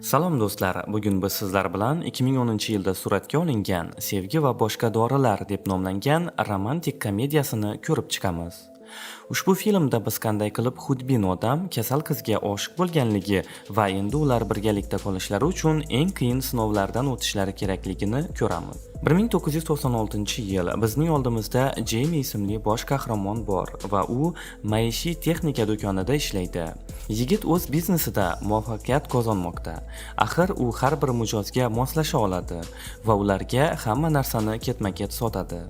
Salom do'stlar, bugun biz sizlar bilan 2010-yilda suratga olingan Sevgi va boshqa dorilar deb nomlangan romantik komediyasini ko'rib chiqamiz. Ushbu filmda biz qanday qilib xudbin odam kasal qizga oshiq bo'lganligi va endi ular birgalikda qolishlari uchun eng qiyin sinovlardan o'tishlari kerakligini ko'ramiz. 1996-yil bizning oldimizda Jeymi ismli bosh qahramon bor va u maishiy texnika do'konida ishlaydi. Yigit o'z biznesida muvaffaqiyat qozonmoqda. Axir u har bir mijozga moslasha oladi va ularga hamma narsani ketma-ket sotadi.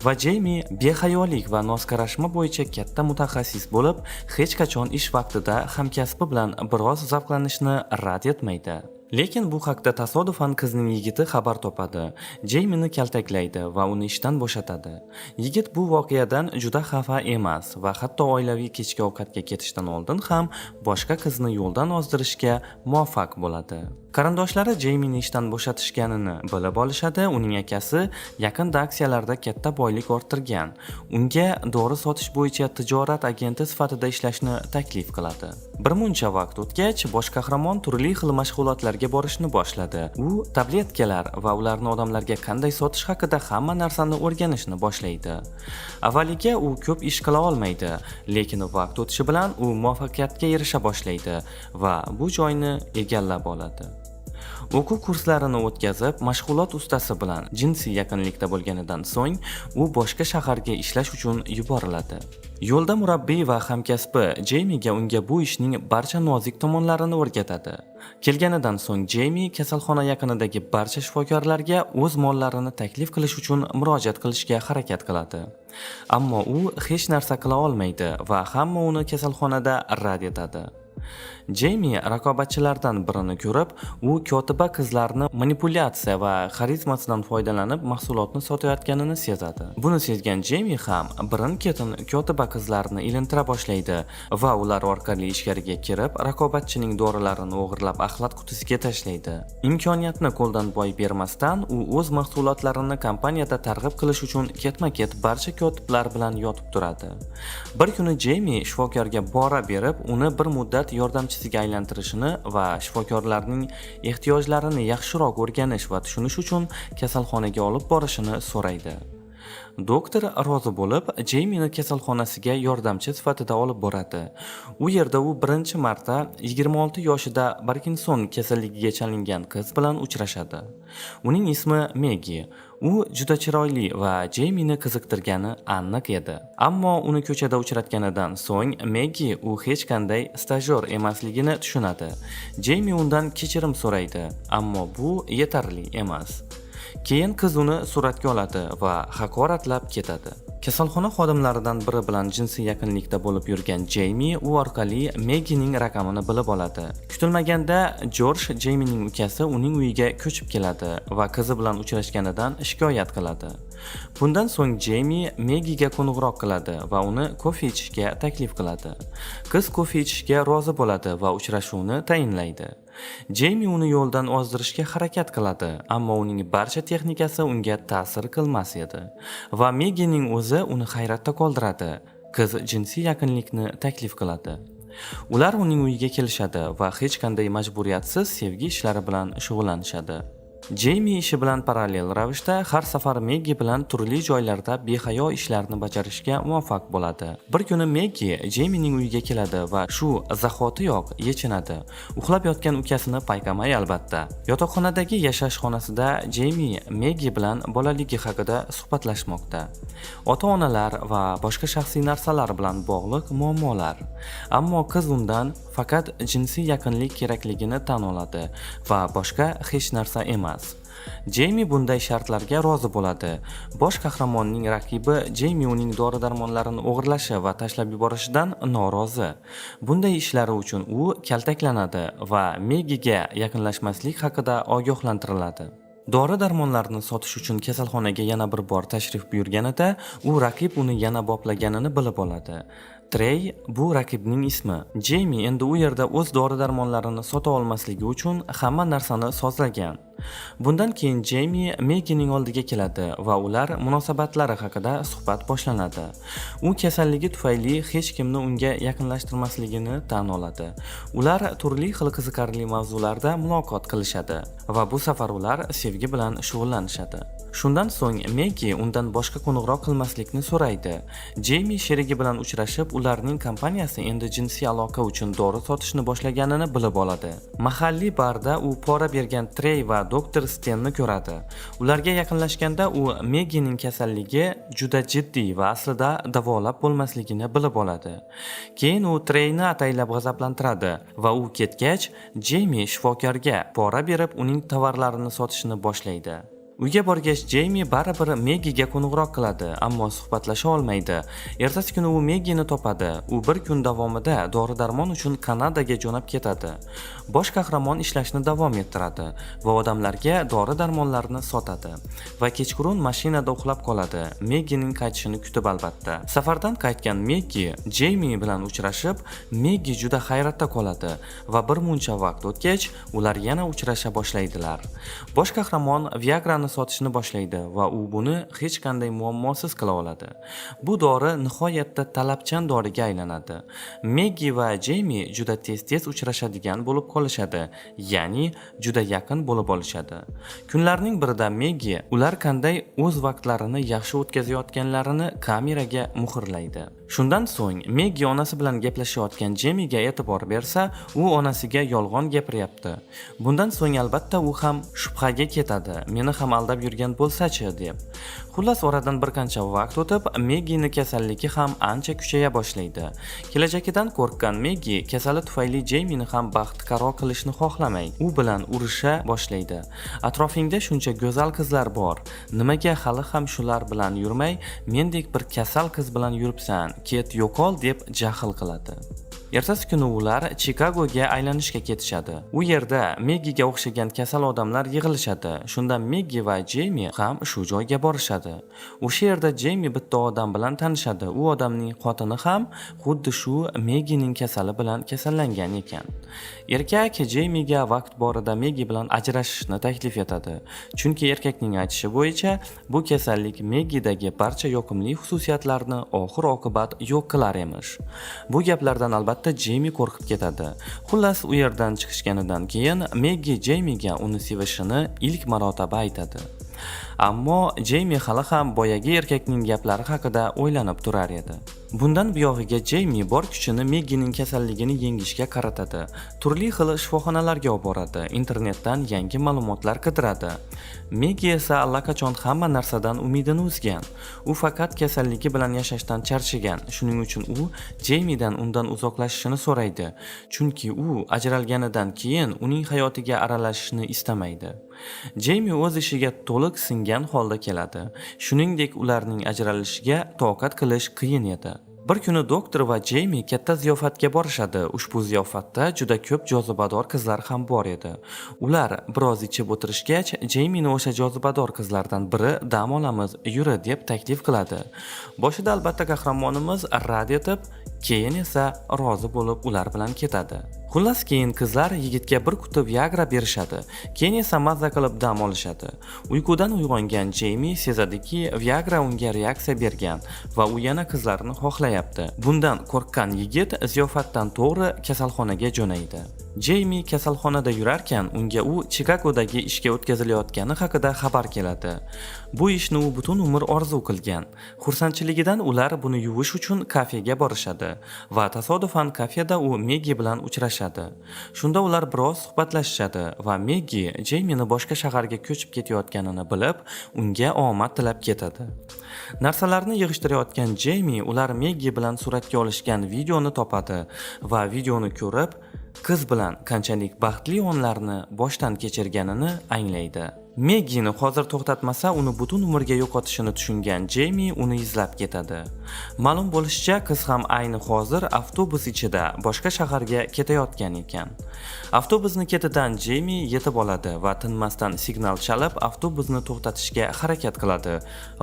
Va Jeymi behayolik va nosqarashma bo'yicha katta mutaxassis bo'lib, hech qachon ish vaqtida hamkasbi bilan biroz zavqlanishni rad etmaydi. Lekin bu haqda tasodifan qizning yigiti xabar topadi. Jeymini kaltaklaydi va uni ishdan bo'shatadi. Yigit bu voqeadan juda xafa emas va hatto oilaviy kechki ovqatga ketishdan oldin ham boshqa qizni yo'ldan ozdirishga muvaffaq bo'ladi. Qarindoshlari Jeymini ishdan bo'shatishganini bilib olishadi. Uning akasi yaqinda aksiyalarda katta boylik orttirgan. Unga dori sotish bo'yicha tijorat agenti sifatida ishlashni taklif qiladi. Bir muncha vaqt o'tgach, bosh qahramon turli xil mashg'ulotlarga borishni boshladi. U tabletkalar va ularni odamlarga qanday sotish haqida hamma narsani o'rganishni boshlaydi. Avvaliga u ko'p ish qila olmaydi, lekin vaqt o'tishi bilan u muvaffaqiyatga erisha boshlaydi va bu joyni egallab oladi. O'quv kurslarini o'tkazib, mashg'ulot ustasi bilan jinsiy yaqinlikda bo'lganidan so'ng, u boshqa shaharga ishlash uchun yuboriladi. Yo'lda murabbiy va hamkasbi Jeymiga unga bu ishning barcha nozik tomonlarini o'rgatadi. Kelganidan so'ng Jeymi kasalxona yaqinidagi barcha shifokorlarga o'z mollarini taklif qilish uchun murojaat qilishga harakat qiladi. Ammo u hech narsa qila olmaydi va hamma uni kasalxonada rad etadi. Jeymi raqobatchilardan birini ko'rib, u kotiba qizlarni manipulyatsiya va xarizmasidan foydalanib mahsulotni sotayotganini sezadi. Buni sezgan Jeymi ham birin-ketin kotiba qizlarni ilintira boshlaydi va ular orqali ichkariga kirib, raqobatchining dorilarini o'g'irlab axlat qutisiga tashlaydi. Imkoniyatni qo'ldan boy bermasdan, u o'z mahsulotlarini kompaniyada targ'ib qilish uchun ketma-ket barcha kotiblar bilan yotib turadi. Bir kuni Jeymi shifokorga bora berib, uni bir muddat yordamchisiga aylantirishini va shifokorlarning ehtiyojlarini yaxshiroq o'rganish va tushunish uchun kasalxonaga olib borishini so'raydi. Doktor rozi bo'lib, Jeymini kasalxonasiga yordamchi sifatida olib boradi. U yerda u birinchi marta 26 yoshida Parkinson kasalligiga chalingan qiz bilan uchrashadi. Uning ismi Meggi. U juda chiroyli va Jeymini qiziqtirgani aniq edi. Ammo uni ko'chada uchratganidan so'ng Meggi u hech qanday stajyor emasligini tushunadi. Jeymi undan kechirim so'raydi, ammo bu yetarli emas. Keyin qiz uni suratga oladi va haqoratlab ketadi. Kasalxona xodimlaridan biri bilan jinsiy yaqinlikda bo'lib yurgan Jeymi u orqali Meggining raqamini bilib oladi. Kutilmaganda Jorj, Jeymining ukasi, uning uyiga ko'chib keladi va qizi bilan uchrashganidan shikoyat qiladi. Bundan so'ng Jeymi Meggiga qo'ng'iroq qiladi va uni kofe ichishga taklif qiladi. Qiz kofe ichishga rozi bo'ladi va uchrashuvni tayinlaydi. Jeymi uni yo'ldan ozdirishga harakat qiladi, ammo uning barcha texnikasi unga ta'sir qilmas edi va Meggining o'zi uni hayratda qoldiradi. Qiz jinsiy yaqinlikni taklif qiladi. Ular uning uyiga kelishadi va hech qanday majburiyatsiz sevgi ishlari bilan shug'ullanishadi. Jeymi ishi bilan parallel ravishda har safar Meggi bilan turli joylarda behayo ishlarni bajarishga muvaffaq bo'ladi. Bir kuni Meggi Jeymining uyiga keladi va shu zahotiyoq yechinadi. Uxlab yotgan ukasini payqamay albatta. Yotoqxonadagi yashash xonasida Jeymi Meggi bilan bolaligi haqida suhbatlashmoqda. Ota-onalar va boshqa shaxsiy narsalar bilan bog'liq muammolar. Ammo qiz undan faqat jinsiy yaqinlik kerakligini tan oladi va boshqa hech narsa emas. Jeymi bunday shartlarga rozi bo'ladi. Bosh qahramonning raqibi Jeymi uning dori-darmonlarini o'g'irlashi va tashlab yuborishidan norozi. Bunday ishlari uchun u kaltaklanadi va Meggiga yaqinlashmaslik haqida ogohlantiriladi. Dori-darmonlarni sotish uchun kasalxonaga yana bir bor tashrif buyurganida, u raqib uni yana boplaganini bilib oladi. Trey bu raqibning ismi. Jeymi endi u yerda o'z dori-darmonlarini sota olmasligi uchun hamma narsani sozlagan. Bundan keyin Jeymi Meggining oldiga keladi va ular munosabatlari haqida suhbat boshlanadi. U kasalligi tufayli hech kimni unga yaqinlashtirmasligini tan oladi. Ular turli xil qiziqarli mavzularda muloqot qilishadi va bu safar ular sevgi bilan shug'ullanishadi. Shundan so'ng Meggi undan boshqa qo'ng'iroq qilmaslikni so'raydi. Jeymi sherigi bilan uchrashib, ularning kompaniyasi endi jinsiy aloqa uchun dori sotishni boshlaganini bilib oladi. Mahalliy barda u pora bergan Trey va doktor Stenni ko'radi. Ularga yaqinlashganda u Meggining kasalligi juda jiddiy va aslida davolab bo'lmasligini bilib oladi. Keyin u Treyni ataylab g'azablantiradi va u ketgach, Jeymi shifokorga pora berib uning tovarlarini sotishni boshlaydi. Uyga borgach, Jeymi baribir Meggiga qo'ng'iroq qiladi, ammo suhbatlasha olmaydi. Ertasi kuni u Meggini topadi. U bir kun davomida dori-darmon uchun Kanadaga jo'nab ketadi. Bosh qahramon ishlashni davom ettiradi va odamlarga dori-darmonlarni sotadi va kechqurun mashinada uxlab qoladi. Meggining qaytishini kutib albatta. Safardan qaytgan Meggi Jeymi bilan uchrashib, Meggi juda hayratda qoladi va bir muncha vaqt o'tgach, ular yana uchrasha boshlaydilar. Bosh qahramon Viagra'ni sotishni boshlaydi va u buni hech qanday muammosiz qila oladi. Bu dori nihoyatda talabchan doriga aylanadi. Meggi va Jeymi juda tez-tez uchrashadigan bo'lib qolishadi, ya'ni juda yaqin bo'lib olishadi. Kunlarning birida Meggi ular qanday o'z vaqtlarini yaxshi o'tkazayotganlarini kameraga muhrlaydi. Shundan so'ng Meggi onasi bilan gaplashayotgan Jeymiga e'tibor bersa, u onasiga yolg'on gapiryapti. Bundan so'ng albatta u ham shubhaga ketadi. Meni ham aldab yurgan bo'lsa-chi deb. Xullas oradan bir qancha vaqt o'tib, Meggining kasalligi ham ancha kuchaya boshlaydi. Kelajagidan qo'rqgan Meggi kasali tufayli Jeymini ham baxtiqaro qilishni xohlamay, u bilan urusha boshlaydi. Atrofingda shuncha go'zal qizlar bor. Nimaga hali ham shular bilan yurmay, mendek bir kasal qiz bilan yuribsan? Ket yo'qol deb jahl qiladi. Ertasi kuni ular Chicagoga aylanishga ketishadi. U yerda Meggiga o'xshagan kasal odamlar yig'ilishadi. Shunda Meggi va Jeymi ham shu joyga borishadi. O'sha yerda Jeymi bitta odam bilan tanishadi. U odamning xotini ham xuddi shu Meggining kasali bilan kasallangan ekan. Erkak Jeymiga vaqt borida Meggi bilan ajrashishni taklif etadi. Chunki erkakning aytishi bo'yicha bu kasallik Meggidagi barcha yoqimli xususiyatlarni oxir-oqibat yo'q qilar emish. Bu gaplardan albatta Jeymi qo'rqib ketadi. Xullas, u yerdan chiqishganidan keyin Meggi Jeymiga uni sevishini ilk marotaba aytadi. Ammo Jeymi hali ham boyagi erkakning gaplari haqida o'ylanib turar edi. Bundan buyog'iga Jeymi bor kuchini Meggining kasalligini yengishga qaratadi. Turli xil shifoxonalarga olib boradi, internetdan yangi ma'lumotlar qidiradi. Meggi esa allaqachon hamma narsadan umidini uzgan. U faqat kasalligi bilan yashashdan charchagan. Shuning uchun u Jeymidan undan uzoqlashishini so'raydi. Chunki u ajralganidan keyin uning hayotiga aralashishni istamaydi. Jeymi o'z ishiga to'liq singan holda keladi. Shuningdek, ularning ajralishiga toqat qilish qiyin edi. Bir kuni doktor va Jeymi katta ziyofatga borishadi. Ushbu ziyofatda juda ko'p jozibador qizlar ham bor edi. Ular biroz ichib o'tirishgach, Jeymini o'sha jozibador qizlardan biri dam olamiz, yuri deb taklif qiladi. Boshida albatta qahramonimiz rad etib, keyin esa rozi bo'lib ular bilan ketadi. Xullas, keyin qizlar yigitga bir quti Viagra berishadi. Keyin esa mazza qilib dam olishadi. Uyqudan uyg'ongan Jeymi sezadiki, Viagra unga reaksiya bergan va u yana qizlarni xohlayapti. Bundan qo'rqqan yigit ziyofatdan to'g'ri kasalxonaga jo'naydi. Jeymi kasalxonada yurarkan, unga u Chicagodagi ishga o'tkazilayotgani haqida xabar keladi. Bu ishni u butun umr orzu qilgan. Xursandchiligidan ular buni yuvish uchun kafega borishadi va tasodifan kafeda u Meggi bilan uchrashadi. Shunda ular biroz suhbatlashishadi va Meggi Jeymini boshqa shaharga ko'chib ketayotganini bilib, unga omad tilab ketadi. Narsalarni yig'ishtirayotgan Jeymi ular Meggi bilan suratga olishgan videoni topadi va videoni ko'rib, qiz bilan qanchalik baxtli onlarni boshdan kechirganini anglaydi. Meggini hozir to'xtatmasa, uni butun umrga yo'qotishini tushungan Jeymi uni izlab ketadi. Ma'lum bo'lishicha, qiz ham ayni hozir avtobus ichida boshqa shaharga ketayotgan ekan. Avtobusning ketidan Jeymi yetib oladi va tinmasdan signal chalib, avtobusni to'xtatishga harakat qiladi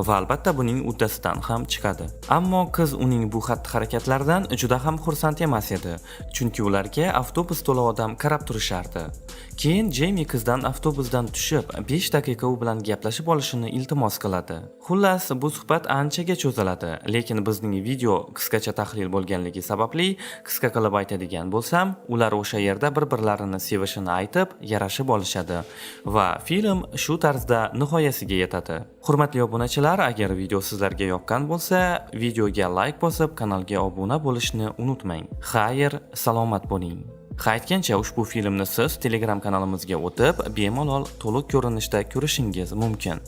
va albatta buning uddasidan ham chiqadi. Ammo qiz uning bu xatti-harakatlaridan juda ham xursand emas edi, chunki ularga avtobus to'la odam qarab turishardi. Keyin Jeymi qizdan avtobusdan tushib, 5 daqiqa u bilan gaplashib olishini iltimos qiladi. Xullas, bu suhbat anchaga cho'ziladi, lekin bizning video qisqacha tahlil bo'lganligi sababli qisqa qilib aytadigan bo'lsam, ular o'sha yerda bir-birlarini sevishini aytib, yarashib olishadi va film shu tarzda nihoyasiga yetadi. Hurmatli obunachilar, agar video sizlarga yoqqan bo'lsa, videoga like bosib, kanalga obuna bo'lishni unutmang. Xayr, salomat bo'ling. Aytgancha, ushbu filmni siz Telegram kanalimizga o'tib, bemalol to'liq ko'rinishda ko'rishingiz mumkin.